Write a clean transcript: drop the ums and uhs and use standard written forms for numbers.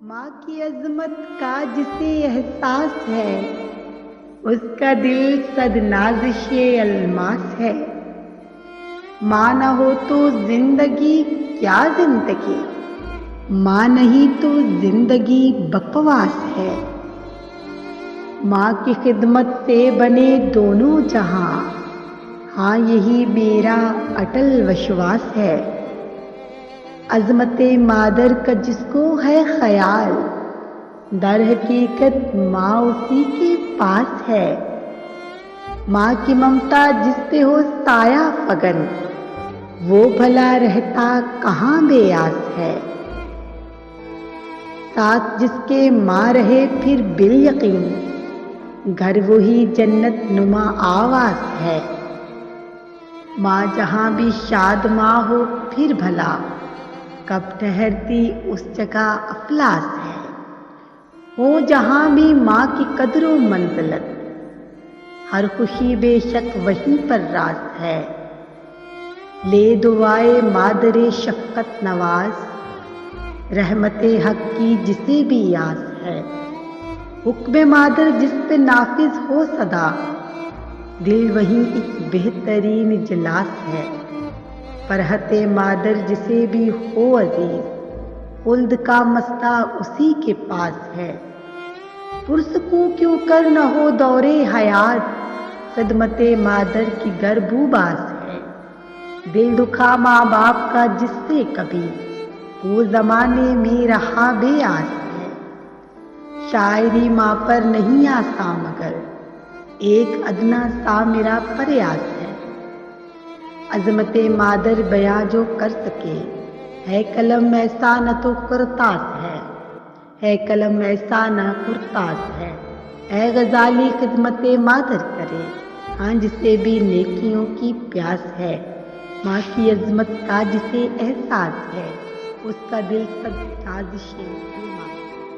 ماں کی عظمت کا جسے احساس ہے، اس کا دل صد نازش الماس ہے۔ ماں نہ ہو تو زندگی کیا زندگی، ماں نہیں تو زندگی بکواس ہے۔ ماں کی خدمت سے بنے دونوں جہاں، ہاں یہی میرا اٹل وشواس ہے۔ عظمت مادر کا جس کو ہے خیال، در حقیقت ماں اسی کے پاس ہے۔ ماں کی ممتا جس پہ ہو سایہ فگن، وہ بھلا رہتا کہاں بے آس ہے۔ ساتھ جس کے ماں رہے پھر بالیقین، گھر وہی جنت نما آواس ہے۔ ماں جہاں بھی شاد ماں ہو پھر بھلا، کب ٹھہرتی اس جگہ افلاس ہے۔ ہو جہاں بھی ماں کی قدر و منزلت، ہر خوشی بے شک وہیں پر راز ہے۔ لے دعائے مادر شفقت نواز، رحمت حق کی جسے بھی آس ہے۔ حکم مادر جس پہ نافذ ہو سدا، دل وہیں ایک بہترین اجلاس ہے۔ فرحت مادر جسے بھی ہو عزیز، خلد کا مسئلہ اسی کے پاس ہے۔ پرسکون کیوں کر نہ ہو دور حیات، خدمت مادر کی گر بو باس ہے۔ دل دکھا ماں باپ کا جس سے کبھی، وہ زمانے میں رہا بے آس ہے۔ شاعری ماں پر نہیں آساں مگر، ایک ادنا سا میرا پریاس ہے۔ عظمت مادر بیاں جو کر سکے، ہے قلم ایسا نہ تو کرتاس ہے قلم ایسا نہ کرتاس ہے۔ اے غزالی خدمت مادر کرے، ہاں جسے بھی نیکیوں کی پیاس ہے۔ ماں کی عظمت کا جسے احساس ہے، اس کا دل صد نازش